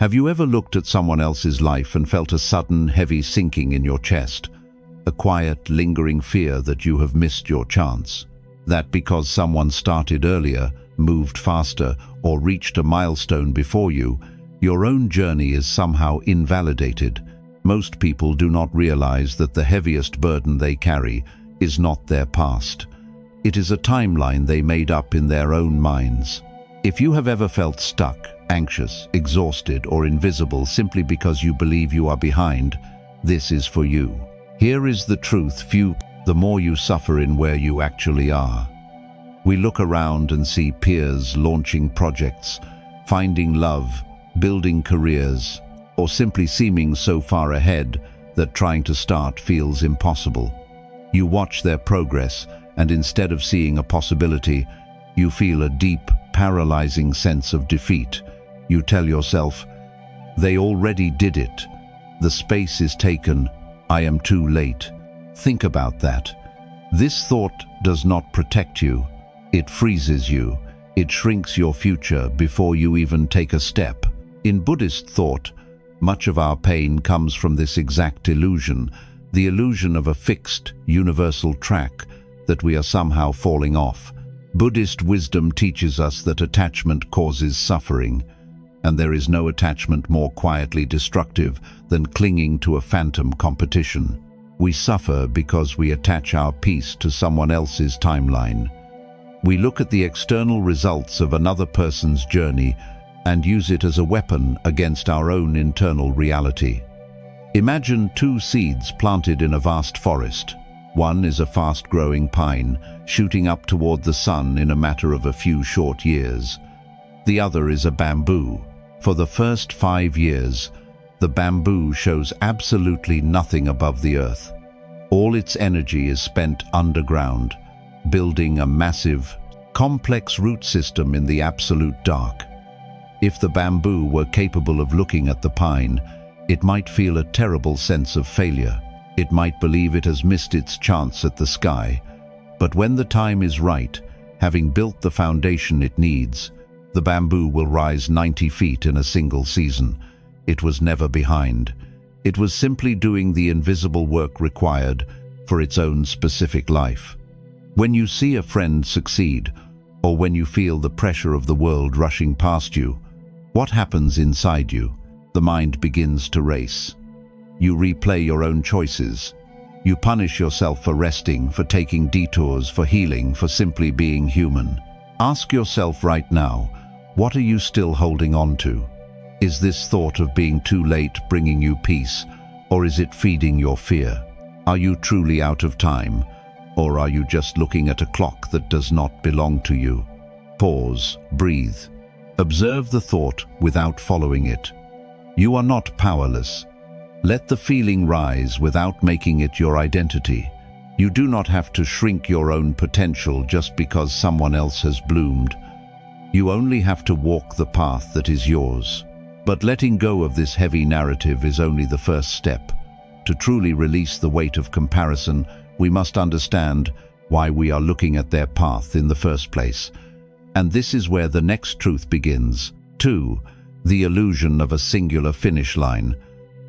Have you ever looked at someone else's life and felt a sudden, heavy sinking in your chest? A quiet, lingering fear that you have missed your chance? That because someone started earlier, moved faster, or reached a milestone before you, your own journey is somehow invalidated. Most people do not realize that the heaviest burden they carry is not their past. It is a timeline they made up in their own minds. If you have ever felt stuck, anxious, exhausted, or invisible simply because you believe you are behind, this is for you. Here is the truth, the more you suffer in where you actually are. We look around and see peers launching projects, finding love, building careers, or simply seeming so far ahead that trying to start feels impossible. You watch their progress, and instead of seeing a possibility, you feel a deep, paralyzing sense of defeat. You tell yourself, "They already did it. The space is taken. I am too late." Think about that. This thought does not protect you. It freezes you. It shrinks your future before you even take a step. In Buddhist thought, much of our pain comes from this exact illusion, the illusion of a fixed, universal track that we are somehow falling off. Buddhist wisdom teaches us that attachment causes suffering, and there is no attachment more quietly destructive than clinging to a phantom competition. We suffer because we attach our peace to someone else's timeline. We look at the external results of another person's journey and use it as a weapon against our own internal reality. Imagine two seeds planted in a vast forest. One is a fast-growing pine, shooting up toward the sun in a matter of a few short years. The other is a bamboo. For the first 5 years, the bamboo shows absolutely nothing above the earth. All its energy is spent underground, building a massive, complex root system in the absolute dark. If the bamboo were capable of looking at the pine, it might feel a terrible sense of failure. It might believe it has missed its chance at the sky. But when the time is right, having built the foundation it needs, the bamboo will rise 90 feet in a single season. It was never behind. It was simply doing the invisible work required for its own specific life. When you see a friend succeed, or when you feel the pressure of the world rushing past you, what happens inside you? The mind begins to race. You replay your own choices. You punish yourself for resting, for taking detours, for healing, for simply being human. Ask yourself right now, what are you still holding on to? Is this thought of being too late bringing you peace, or is it feeding your fear? Are you truly out of time, or are you just looking at a clock that does not belong to you? Pause, breathe. Observe the thought without following it. You are not powerless. Let the feeling rise without making it your identity. You do not have to shrink your own potential just because someone else has bloomed. You only have to walk the path that is yours. But letting go of this heavy narrative is only the first step. To truly release the weight of comparison, we must understand why we are looking at their path in the first place. And this is where the next truth begins. 2. The illusion of a singular finish line.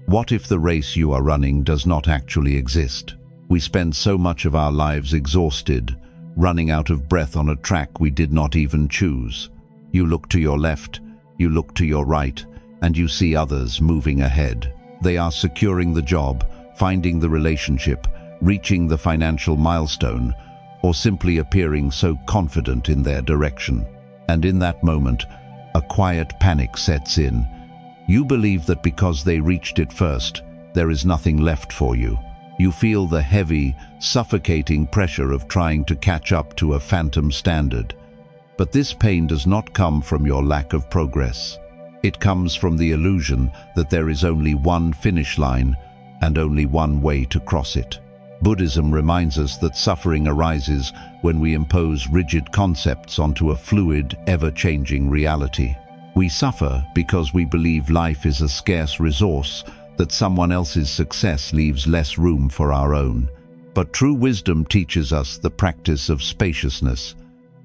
What if the race you are running does not actually exist? We spend so much of our lives exhausted, running out of breath on a track we did not even choose. You look to your left, you look to your right, and you see others moving ahead. They are securing the job, finding the relationship, reaching the financial milestone, or simply appearing so confident in their direction. And in that moment, a quiet panic sets in. You believe that because they reached it first, there is nothing left for you. You feel the heavy, suffocating pressure of trying to catch up to a phantom standard. But this pain does not come from your lack of progress. It comes from the illusion that there is only one finish line and only one way to cross it. Buddhism reminds us that suffering arises when we impose rigid concepts onto a fluid, ever-changing reality. We suffer because we believe life is a scarce resource, that someone else's success leaves less room for our own. But true wisdom teaches us the practice of spaciousness.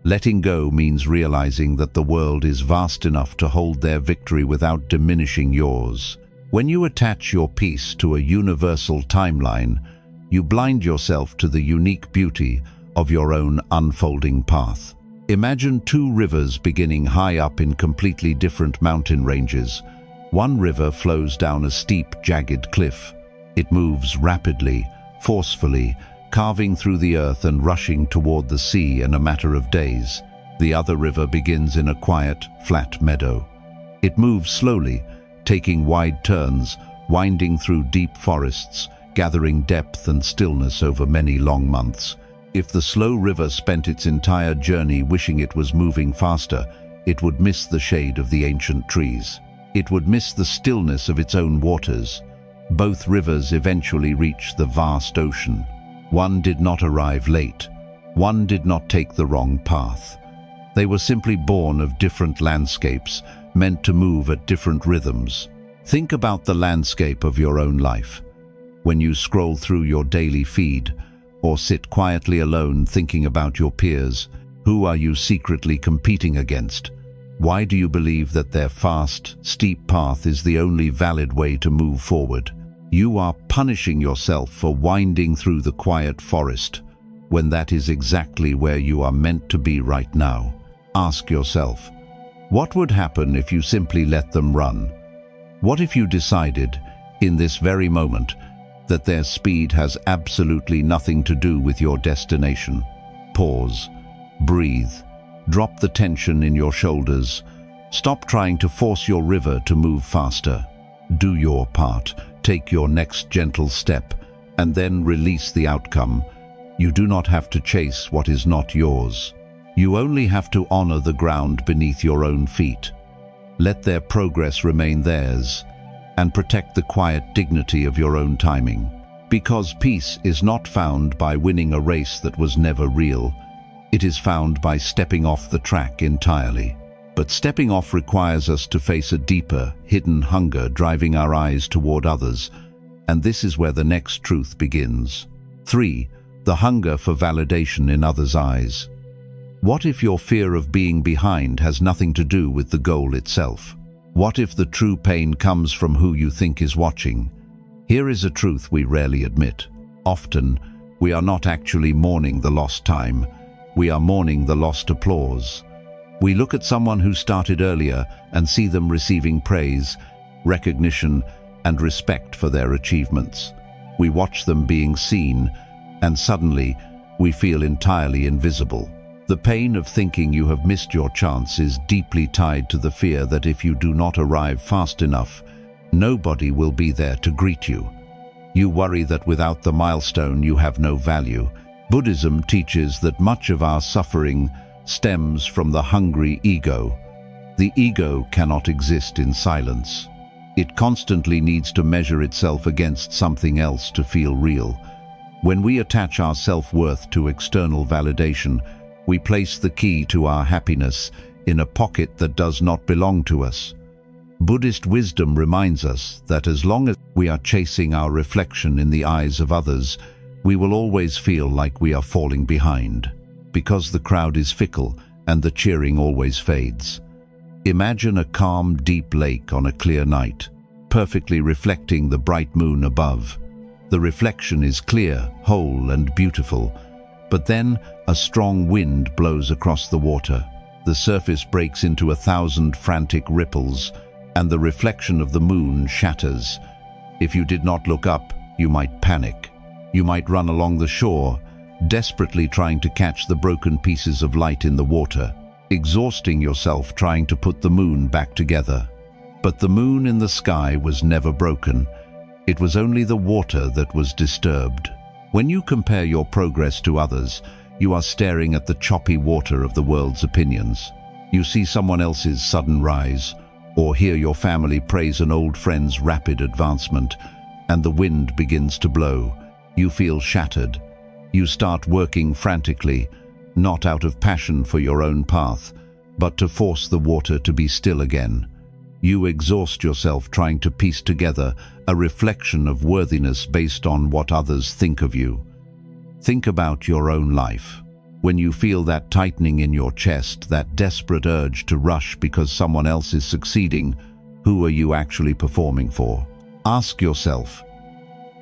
Letting go means realizing that the world is vast enough to hold their victory without diminishing yours. When you attach your peace to a universal timeline, you blind yourself to the unique beauty of your own unfolding path. Imagine two rivers beginning high up in completely different mountain ranges. One river flows down a steep, jagged cliff. It moves rapidly, forcefully, carving through the earth and rushing toward the sea in a matter of days. The other river begins in a quiet, flat meadow. It moves slowly, taking wide turns, winding through deep forests, gathering depth and stillness over many long months. If the slow river spent its entire journey wishing it was moving faster, it would miss the shade of the ancient trees. It would miss the stillness of its own waters. Both rivers eventually reach the vast ocean. One did not arrive late. One did not take the wrong path. They were simply born of different landscapes, meant to move at different rhythms. Think about the landscape of your own life. When you scroll through your daily feed, or sit quietly alone thinking about your peers, who are you secretly competing against? Why do you believe that their fast, steep path is the only valid way to move forward? You are punishing yourself for winding through the quiet forest, when that is exactly where you are meant to be right now. Ask yourself, what would happen if you simply let them run? What if you decided, in this very moment, that their speed has absolutely nothing to do with your destination? Pause, breathe, drop the tension in your shoulders. Stop trying to force your river to move faster. Do your part, take your next gentle step, and then release the outcome. You do not have to chase what is not yours. You only have to honor the ground beneath your own feet. Let their progress remain theirs, and protect the quiet dignity of your own timing. Because peace is not found by winning a race that was never real. It is found by stepping off the track entirely. But stepping off requires us to face a deeper, hidden hunger driving our eyes toward others, and this is where the next truth begins. 3. The hunger for validation in others' eyes. What if your fear of being behind has nothing to do with the goal itself? What if the true pain comes from who you think is watching? Here is a truth we rarely admit. Often, we are not actually mourning the lost time. We are mourning the lost applause. We look at someone who started earlier and see them receiving praise, recognition, and respect for their achievements. We watch them being seen, and suddenly, we feel entirely invisible. The pain of thinking you have missed your chance is deeply tied to the fear that if you do not arrive fast enough, nobody will be there to greet you. You worry that without the milestone you have no value. Buddhism teaches that much of our suffering stems from the hungry ego. The ego cannot exist in silence. It constantly needs to measure itself against something else to feel real. When we attach our self-worth to external validation, we place the key to our happiness in a pocket that does not belong to us. Buddhist wisdom reminds us that as long as we are chasing our reflection in the eyes of others, we will always feel like we are falling behind, because the crowd is fickle and the cheering always fades. Imagine a calm, deep lake on a clear night, perfectly reflecting the bright moon above. The reflection is clear, whole, and beautiful, but then a strong wind blows across the water. The surface breaks into 1,000 frantic ripples, and the reflection of the moon shatters. If you did not look up, you might panic. You might run along the shore, desperately trying to catch the broken pieces of light in the water, exhausting yourself trying to put the moon back together. But the moon in the sky was never broken. It was only the water that was disturbed. When you compare your progress to others, you are staring at the choppy water of the world's opinions. You see someone else's sudden rise, or hear your family praise an old friend's rapid advancement, and the wind begins to blow. You feel shattered. You start working frantically, not out of passion for your own path, but to force the water to be still again. You exhaust yourself trying to piece together a reflection of worthiness based on what others think of you. Think about your own life. When you feel that tightening in your chest, that desperate urge to rush because someone else is succeeding, who are you actually performing for? Ask yourself,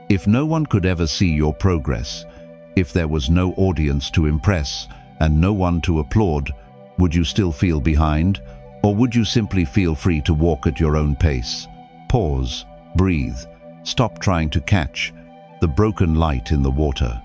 if no one could ever see your progress, if there was no audience to impress and no one to applaud, would you still feel behind? Or would you simply feel free to walk at your own pace? Pause, breathe, stop trying to catch the broken light in the water.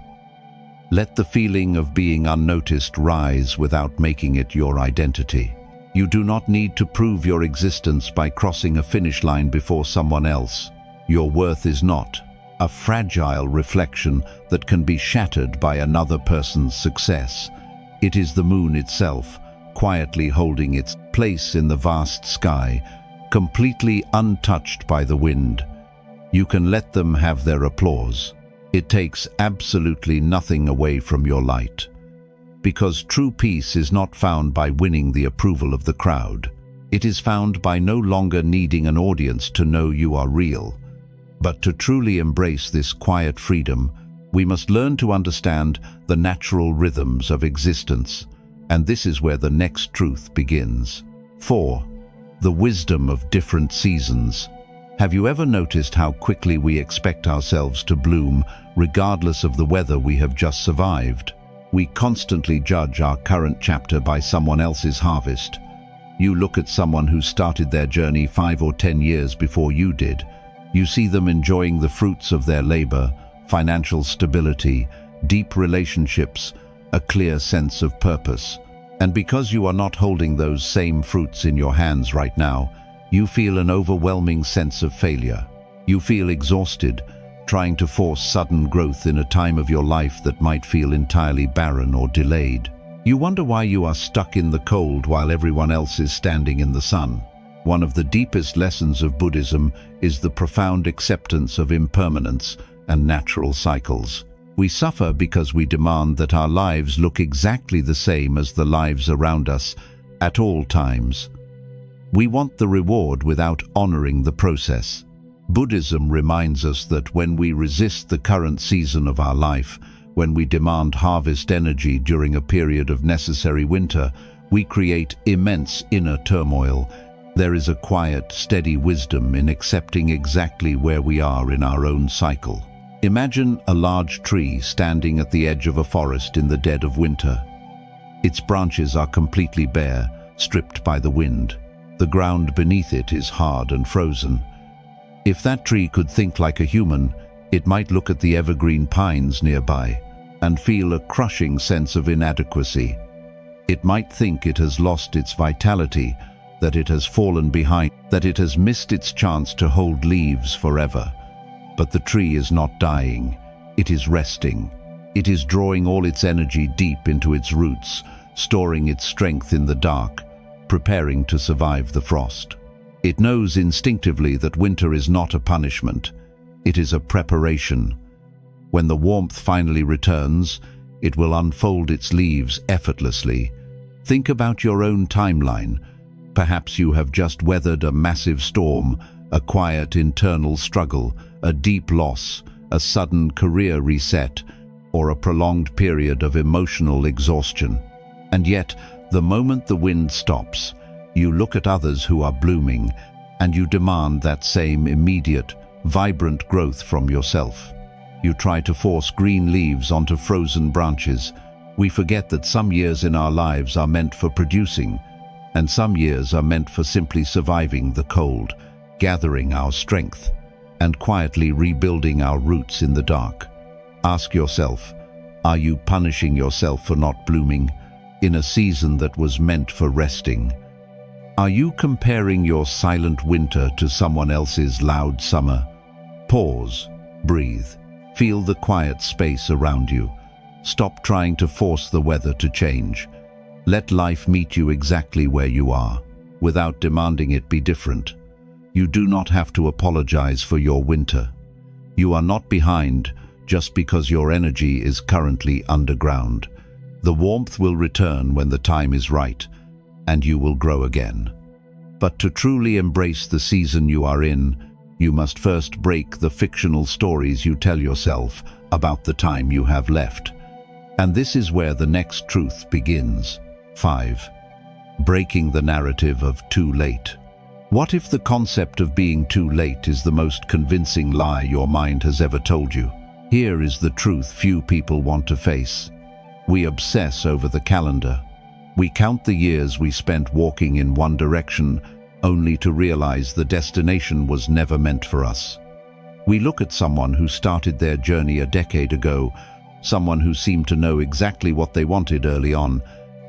Let the feeling of being unnoticed rise without making it your identity. You do not need to prove your existence by crossing a finish line before someone else. Your worth is not a fragile reflection that can be shattered by another person's success. It is the moon itself, quietly holding its place in the vast sky, completely untouched by the wind. You can let them have their applause. It takes absolutely nothing away from your light. Because true peace is not found by winning the approval of the crowd. It is found by no longer needing an audience to know you are real. But to truly embrace this quiet freedom, we must learn to understand the natural rhythms of existence. And this is where the next truth begins. 4. The wisdom of different seasons. Have you ever noticed how quickly we expect ourselves to bloom, regardless of the weather we have just survived? We constantly judge our current chapter by someone else's harvest. You look at someone who started their journey 5 or 10 years before you did. You see them enjoying the fruits of their labor, financial stability, deep relationships, a clear sense of purpose. And because you are not holding those same fruits in your hands right now, you feel an overwhelming sense of failure. You feel exhausted, trying to force sudden growth in a time of your life that might feel entirely barren or delayed. You wonder why you are stuck in the cold while everyone else is standing in the sun. One of the deepest lessons of Buddhism is the profound acceptance of impermanence and natural cycles. We suffer because we demand that our lives look exactly the same as the lives around us at all times. We want the reward without honoring the process. Buddhism reminds us that when we resist the current season of our life, when we demand harvest energy during a period of necessary winter, we create immense inner turmoil. There is a quiet, steady wisdom in accepting exactly where we are in our own cycle. Imagine a large tree standing at the edge of a forest in the dead of winter. Its branches are completely bare, stripped by the wind. The ground beneath it is hard and frozen. If that tree could think like a human, it might look at the evergreen pines nearby and feel a crushing sense of inadequacy. It might think it has lost its vitality, that it has fallen behind, that it has missed its chance to hold leaves forever. But the tree is not dying. It is resting. It is drawing all its energy deep into its roots, storing its strength in the dark, preparing to survive the frost. It knows instinctively that winter is not a punishment. It is a preparation. When the warmth finally returns, it will unfold its leaves effortlessly. Think about your own timeline. Perhaps you have just weathered a massive storm, a quiet internal struggle, a deep loss, a sudden career reset, or a prolonged period of emotional exhaustion. And yet, the moment the wind stops, you look at others who are blooming, and you demand that same immediate, vibrant growth from yourself. You try to force green leaves onto frozen branches. We forget that some years in our lives are meant for producing, and some years are meant for simply surviving the cold, gathering our strength, and quietly rebuilding our roots in the dark. Ask yourself, are you punishing yourself for not blooming in a season that was meant for resting? Are you comparing your silent winter to someone else's loud summer? Pause, breathe, feel the quiet space around you. Stop trying to force the weather to change. Let life meet you exactly where you are, without demanding it be different. You do not have to apologize for your winter. You are not behind just because your energy is currently underground. The warmth will return when the time is right, and you will grow again. But to truly embrace the season you are in, you must first break the fictional stories you tell yourself about the time you have left. And this is where the next truth begins. 5. Breaking the narrative of too late. What if the concept of being too late is the most convincing lie your mind has ever told you? Here is the truth few people want to face. We obsess over the calendar. We count the years we spent walking in one direction, only to realize the destination was never meant for us. We look at someone who started their journey a decade ago, someone who seemed to know exactly what they wanted early on,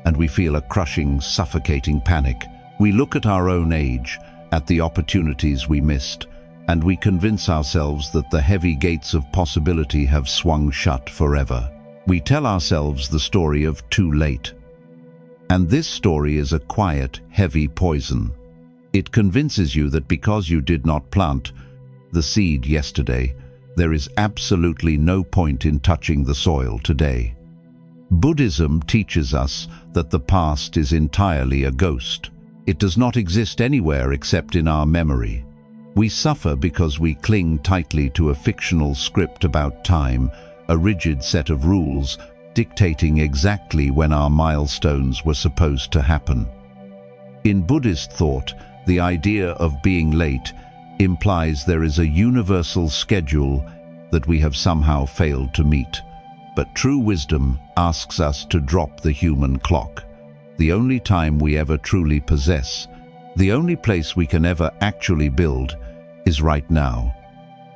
and we feel a crushing, suffocating panic. We look at our own age, at the opportunities we missed, and we convince ourselves that the heavy gates of possibility have swung shut forever. We tell ourselves the story of too late. And this story is a quiet, heavy poison. It convinces you that because you did not plant the seed yesterday, there is absolutely no point in touching the soil today. Buddhism teaches us that the past is entirely a ghost. It does not exist anywhere except in our memory. We suffer because we cling tightly to a fictional script about time, a rigid set of rules dictating exactly when our milestones were supposed to happen. In Buddhist thought, the idea of being late implies there is a universal schedule that we have somehow failed to meet. But true wisdom asks us to drop the human clock. The only time we ever truly possess, the only place we can ever actually build, is right now.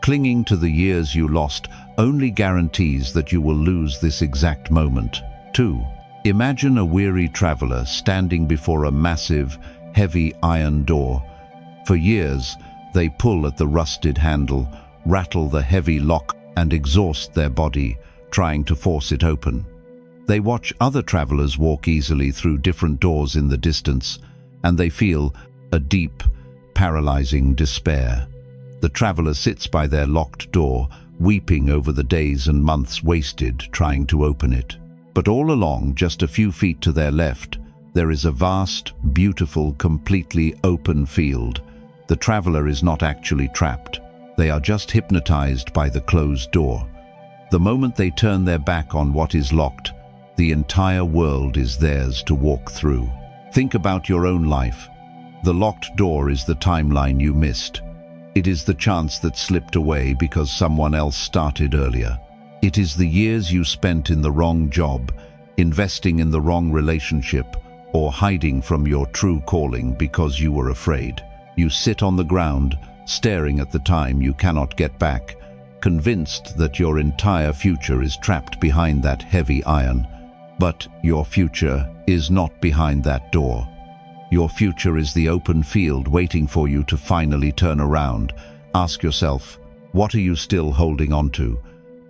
Clinging to the years you lost only guarantees that you will lose this exact moment. 2. Imagine a weary traveler standing before a massive, heavy iron door. For years, they pull at the rusted handle, rattle the heavy lock, and exhaust their body, trying to force it open. They watch other travelers walk easily through different doors in the distance, and they feel a deep, paralyzing despair. The traveler sits by their locked door, weeping over the days and months wasted trying to open it. But all along, just a few feet to their left, there is a vast, beautiful, completely open field. The traveler is not actually trapped. They are just hypnotized by the closed door. The moment they turn their back on what is locked, the entire world is theirs to walk through. Think about your own life. The locked door is the timeline you missed. It is the chance that slipped away because someone else started earlier. It is the years you spent in the wrong job, investing in the wrong relationship, or hiding from your true calling because you were afraid. You sit on the ground, staring at the time you cannot get back, convinced that your entire future is trapped behind that heavy iron. But your future is not behind that door. Your future is the open field waiting for you to finally turn around. Ask yourself, what are you still holding on to?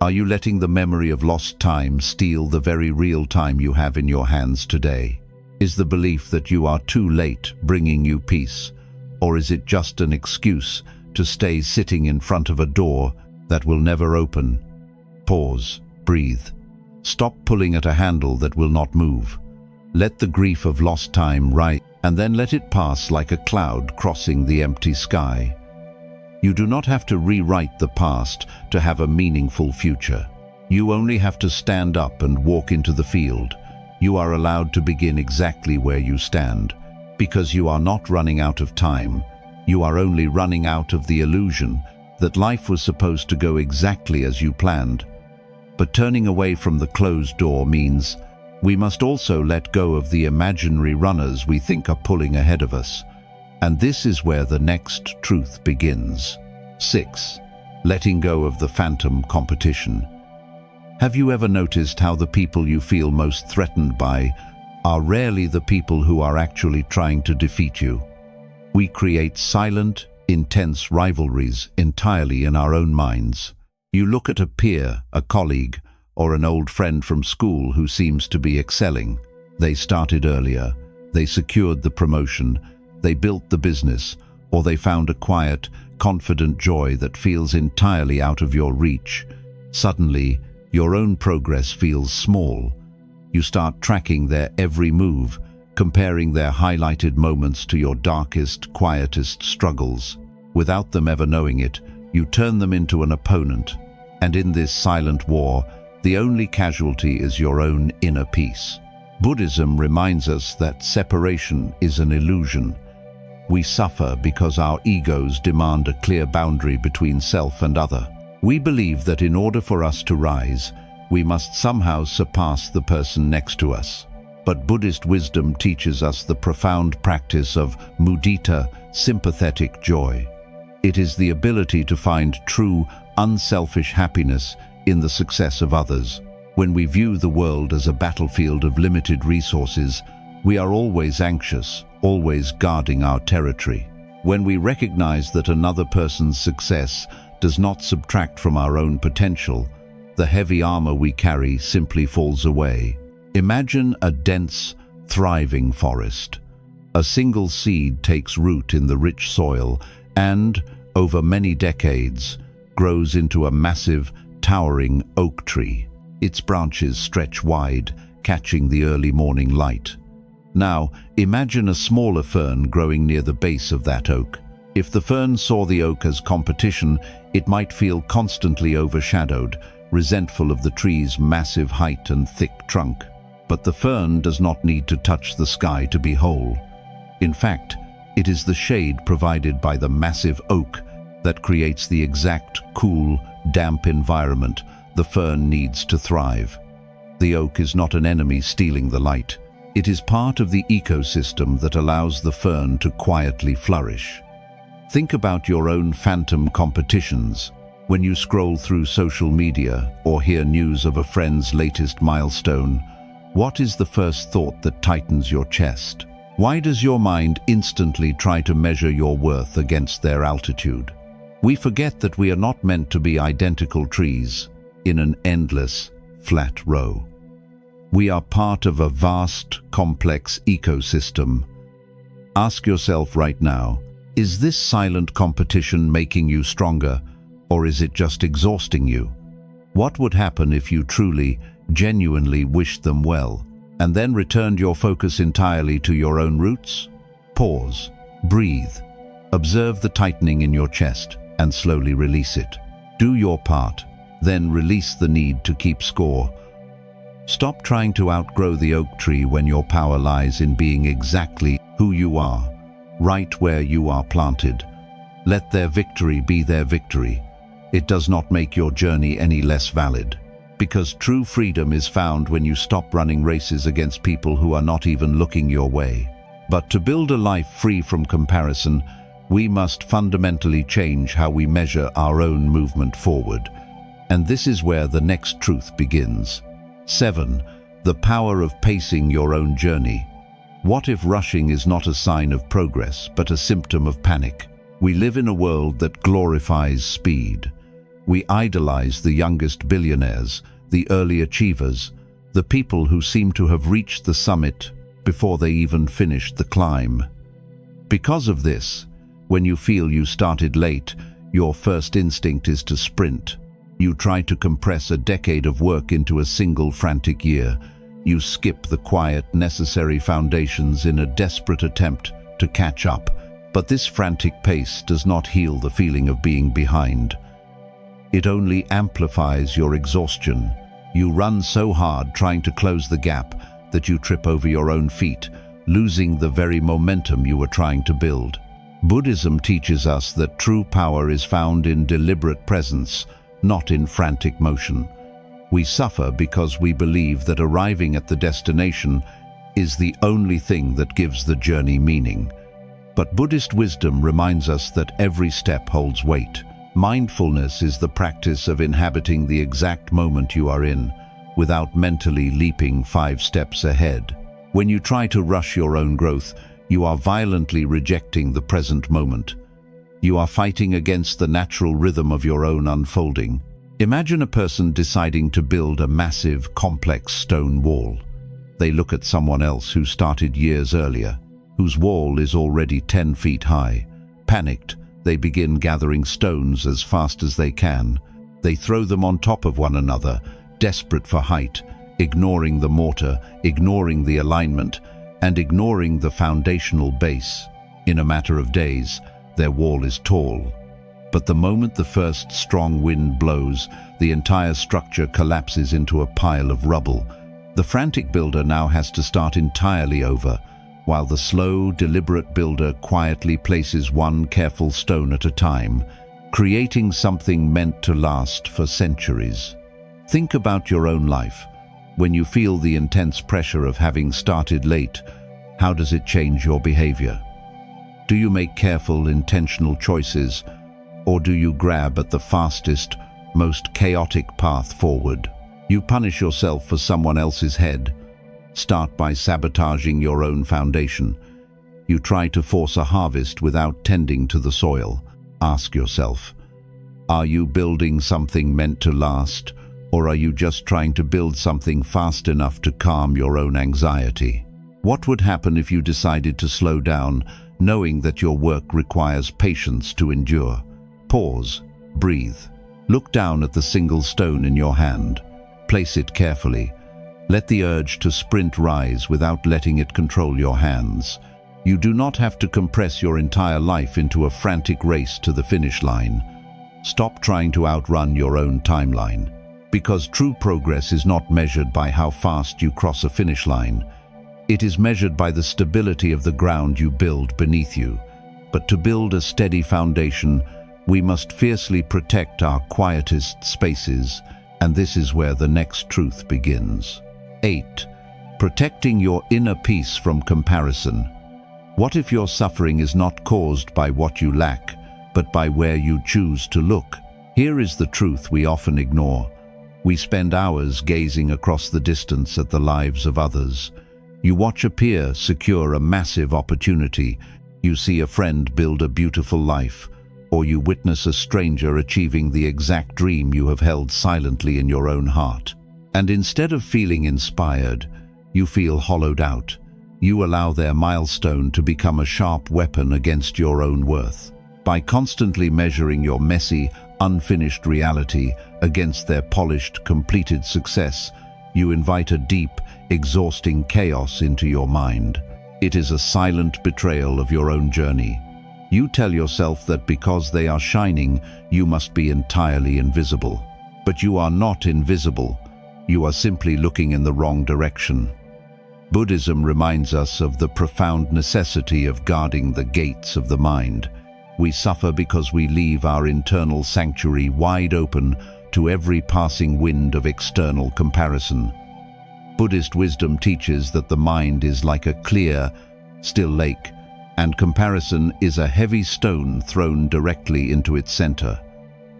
Are you letting the memory of lost time steal the very real time you have in your hands today? Is the belief that you are too late bringing you peace? Or is it just an excuse to stay sitting in front of a door that will never open? Pause, breathe. Stop pulling at a handle that will not move. Let the grief of lost time rise, and then let it pass like a cloud crossing the empty sky. You do not have to rewrite the past to have a meaningful future. You only have to stand up and walk into the field. You are allowed to begin exactly where you stand, because you are not running out of time. You are only running out of the illusion that life was supposed to go exactly as you planned. But turning away from the closed door means we must also let go of the imaginary runners we think are pulling ahead of us. And this is where the next truth begins. 6. Letting go of the phantom competition. Have you ever noticed how the people you feel most threatened by are rarely the people who are actually trying to defeat you? We create silent, intense rivalries entirely in our own minds. You look at a peer, a colleague, or an old friend from school who seems to be excelling. They started earlier, they secured the promotion, they built the business, or they found a quiet, confident joy that feels entirely out of your reach. Suddenly, your own progress feels small. You start tracking their every move, comparing their highlighted moments to your darkest, quietest struggles. Without them ever knowing it, you turn them into an opponent. And in this silent war, The only casualty is your own inner peace. Buddhism reminds us that separation is an illusion. We suffer because our egos demand a clear boundary between self and other. We believe that in order for us to rise, we must somehow surpass the person next to us. But Buddhist wisdom teaches us the profound practice of mudita, sympathetic joy. It is the ability to find true, unselfish happiness in the success of others. When we view the world as a battlefield of limited resources, we are always anxious, always guarding our territory. When we recognize that another person's success does not subtract from our own potential, the heavy armor we carry simply falls away. Imagine a dense, thriving forest. A single seed takes root in the rich soil and, over many decades, grows into a massive, towering oak tree. Its branches stretch wide, catching the early morning light. Now, imagine a smaller fern growing near the base of that oak. If the fern saw the oak as competition, it might feel constantly overshadowed, resentful of the tree's massive height and thick trunk. But the fern does not need to touch the sky to be whole. In fact, it is the shade provided by the massive oak that creates the exact cool, damp environment the fern needs to thrive. The oak is not an enemy stealing the light. It is part of the ecosystem that allows the fern to quietly flourish. Think about your own phantom competitions. When you scroll through social media or hear news of a friend's latest milestone, what is the first thought that tightens your chest? Why does your mind instantly try to measure your worth against their altitude? We forget that we are not meant to be identical trees in an endless, flat row. We are part of a vast, complex ecosystem. Ask yourself right now, is this silent competition making you stronger, or is it just exhausting you? What would happen if you truly, genuinely wished them well, and then returned your focus entirely to your own roots? Pause, breathe, observe the tightening in your chest, and slowly release it. Do your part, then release the need to keep score. Stop trying to outgrow the oak tree when your power lies in being exactly who you are, right where you are planted. Let their victory be their victory. It does not make your journey any less valid. Because true freedom is found when you stop running races against people who are not even looking your way. But to build a life free from comparison, we must fundamentally change how we measure our own movement forward. And this is where the next truth begins. 7. The power of pacing your own journey. What if rushing is not a sign of progress, but a symptom of panic? We live in a world that glorifies speed. We idolize the youngest billionaires, the early achievers, the people who seem to have reached the summit before they even finished the climb. Because of this, when you feel you started late, your first instinct is to sprint. You try to compress a decade of work into a single frantic year. You skip the quiet, necessary foundations in a desperate attempt to catch up. But this frantic pace does not heal the feeling of being behind. It only amplifies your exhaustion. You run so hard trying to close the gap that you trip over your own feet, losing the very momentum you were trying to build. Buddhism teaches us that true power is found in deliberate presence, not in frantic motion. We suffer because we believe that arriving at the destination is the only thing that gives the journey meaning. But Buddhist wisdom reminds us that every step holds weight. Mindfulness is the practice of inhabiting the exact moment you are in, without mentally leaping 5 steps ahead. When you try to rush your own growth, you are violently rejecting the present moment. You are fighting against the natural rhythm of your own unfolding. Imagine a person deciding to build a massive, complex stone wall. They look at someone else who started years earlier, whose wall is already 10 feet high. Panicked, they begin gathering stones as fast as they can. They throw them on top of one another, desperate for height, ignoring the mortar, ignoring the alignment, and ignoring the foundational base. In a matter of days, their wall is tall. But the moment the first strong wind blows, the entire structure collapses into a pile of rubble. The frantic builder now has to start entirely over, while the slow, deliberate builder quietly places one careful stone at a time, creating something meant to last for centuries. Think about your own life. When you feel the intense pressure of having started late, how does it change your behavior? Do you make careful, intentional choices, or do you grab at the fastest, most chaotic path forward? You punish yourself for someone else's head. Start by sabotaging your own foundation. You try to force a harvest without tending to the soil. Ask yourself, are you building something meant to last, or are you just trying to build something fast enough to calm your own anxiety? What would happen if you decided to slow down, knowing that your work requires patience to endure? Pause, breathe. Look down at the single stone in your hand. Place it carefully. Let the urge to sprint rise without letting it control your hands. You do not have to compress your entire life into a frantic race to the finish line. Stop trying to outrun your own timeline. Because true progress is not measured by how fast you cross a finish line. It is measured by the stability of the ground you build beneath you. But to build a steady foundation, we must fiercely protect our quietest spaces, and this is where the next truth begins. 8. Protecting your inner peace from comparison. What if your suffering is not caused by what you lack, but by where you choose to look? Here is the truth we often ignore. We spend hours gazing across the distance at the lives of others. You watch a peer secure a massive opportunity. You see a friend build a beautiful life, or you witness a stranger achieving the exact dream you have held silently in your own heart. And instead of feeling inspired, you feel hollowed out. You allow their milestone to become a sharp weapon against your own worth. By constantly measuring your messy, unfinished reality against their polished, completed success, you invite a deep, exhausting chaos into your mind. It is a silent betrayal of your own journey. You tell yourself that because they are shining, you must be entirely invisible. But you are not invisible. You are simply looking in the wrong direction. Buddhism reminds us of the profound necessity of guarding the gates of the mind. We suffer because we leave our internal sanctuary wide open to every passing wind of external comparison. Buddhist wisdom teaches that the mind is like a clear, still lake, and comparison is a heavy stone thrown directly into its center.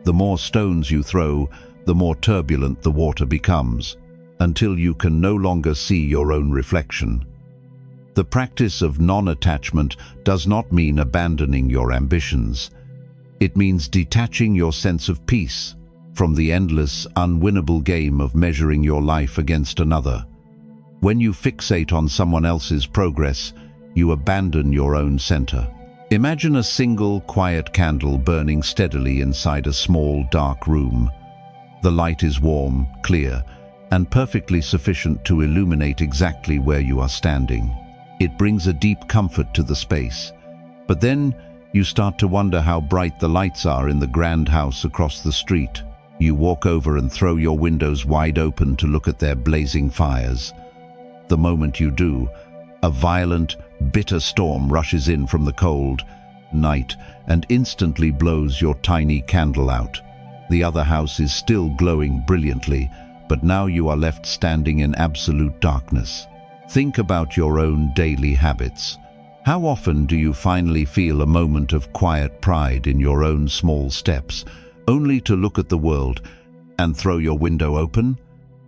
The more stones you throw, the more turbulent the water becomes, until you can no longer see your own reflection. The practice of non-attachment does not mean abandoning your ambitions. It means detaching your sense of peace from the endless, unwinnable game of measuring your life against another. When you fixate on someone else's progress, you abandon your own center. Imagine a single, quiet candle burning steadily inside a small, dark room. The light is warm, clear, and perfectly sufficient to illuminate exactly where you are standing. It brings a deep comfort to the space. But then you start to wonder how bright the lights are in the grand house across the street. You walk over and throw your windows wide open to look at their blazing fires. The moment you do, a violent, bitter storm rushes in from the cold night and instantly blows your tiny candle out. The other house is still glowing brilliantly, but now you are left standing in absolute darkness. Think about your own daily habits. How often do you finally feel a moment of quiet pride in your own small steps, only to look at the world and throw your window open?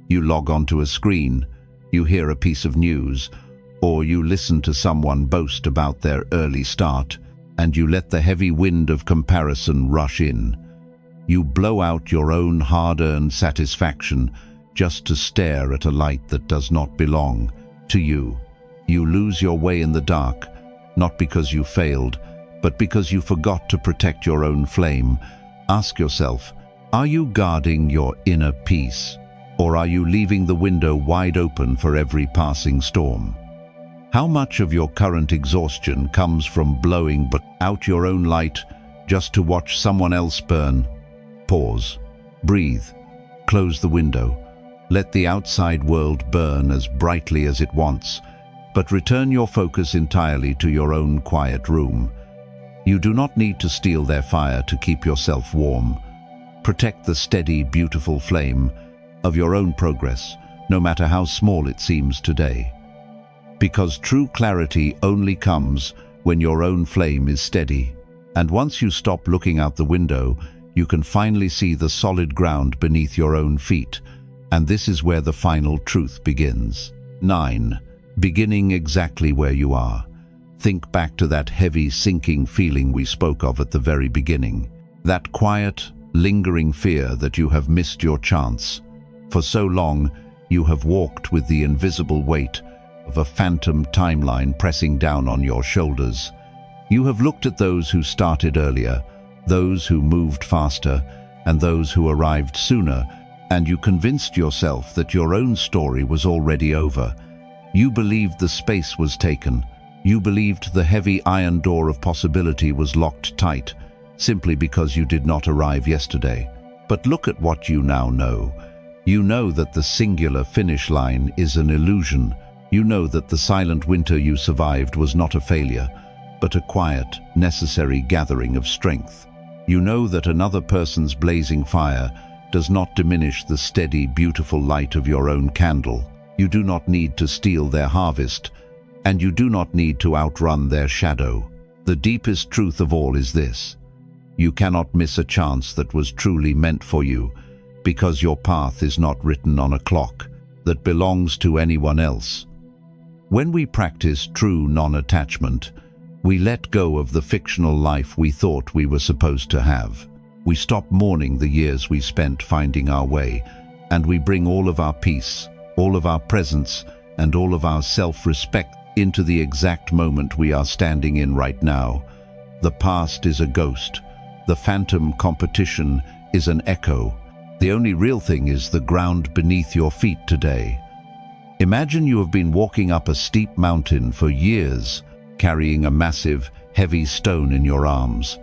You log onto a screen, you hear a piece of news, or you listen to someone boast about their early start, and you let the heavy wind of comparison rush in. You blow out your own hard-earned satisfaction just to stare at a light that does not belong to you. You lose your way in the dark, not because you failed, but because you forgot to protect your own flame. Ask yourself, are you guarding your inner peace, or are you leaving the window wide open for every passing storm? How much of your current exhaustion comes from blowing out your own light just to watch someone else burn. Pause. Breathe. Close the window. Let the outside world burn as brightly as it wants, but return your focus entirely to your own quiet room. You do not need to steal their fire to keep yourself warm. Protect the steady, beautiful flame of your own progress, no matter how small it seems today. Because true clarity only comes when your own flame is steady. And once you stop looking out the window, you can finally see the solid ground beneath your own feet. And this is where the final truth begins. 9. Beginning exactly where you are. Think back to that heavy, sinking feeling we spoke of at the very beginning. That quiet, lingering fear that you have missed your chance. For so long, you have walked with the invisible weight of a phantom timeline pressing down on your shoulders. You have looked at those who started earlier, those who moved faster, and those who arrived sooner, and you convinced yourself that your own story was already over. You believed the space was taken. You believed the heavy iron door of possibility was locked tight, simply because you did not arrive yesterday. But look at what you now know. You know that the singular finish line is an illusion. You know that the silent winter you survived was not a failure, but a quiet, necessary gathering of strength. You know that another person's blazing fire does not diminish the steady, beautiful light of your own candle. You do not need to steal their harvest, and you do not need to outrun their shadow. The deepest truth of all is this: you cannot miss a chance that was truly meant for you, because your path is not written on a clock that belongs to anyone else. When we practice true non-attachment, we let go of the fictional life we thought we were supposed to have. We stop mourning the years we spent finding our way, and we bring all of our peace, all of our presence, and all of our self-respect into the exact moment we are standing in right now. The past is a ghost. The phantom competition is an echo. The only real thing is the ground beneath your feet today. Imagine you have been walking up a steep mountain for years, carrying a massive, heavy stone in your arms.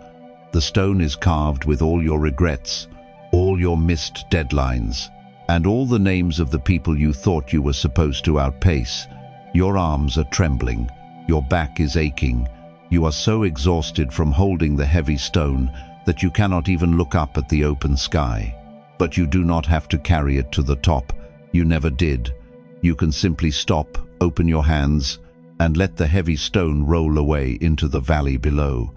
The stone is carved with all your regrets, all your missed deadlines, and all the names of the people you thought you were supposed to outpace. Your arms are trembling, your back is aching. You are so exhausted from holding the heavy stone that you cannot even look up at the open sky. But you do not have to carry it to the top. You never did. You can simply stop, open your hands, and let the heavy stone roll away into the valley below.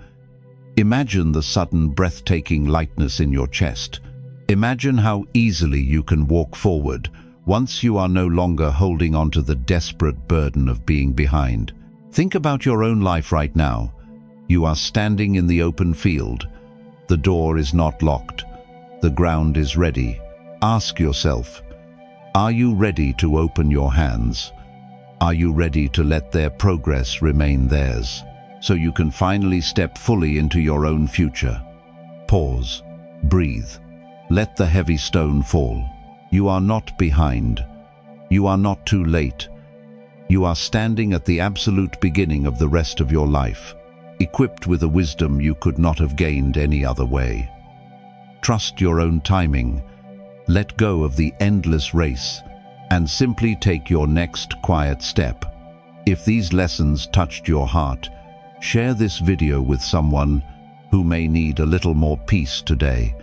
Imagine the sudden, breathtaking lightness in your chest. Imagine how easily you can walk forward once you are no longer holding on to the desperate burden of being behind. Think about your own life right now. You are standing in the open field. The door is not locked. The ground is ready. Ask yourself, are you ready to open your hands? Are you ready to let their progress remain theirs, so you can finally step fully into your own future? Pause. Breathe. Let the heavy stone fall. You are not behind. You are not too late. You are standing at the absolute beginning of the rest of your life, equipped with a wisdom you could not have gained any other way. Trust your own timing. Let go of the endless race and simply take your next quiet step. If these lessons touched your heart, share this video with someone who may need a little more peace today.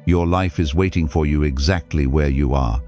Your life is waiting for you exactly where you are,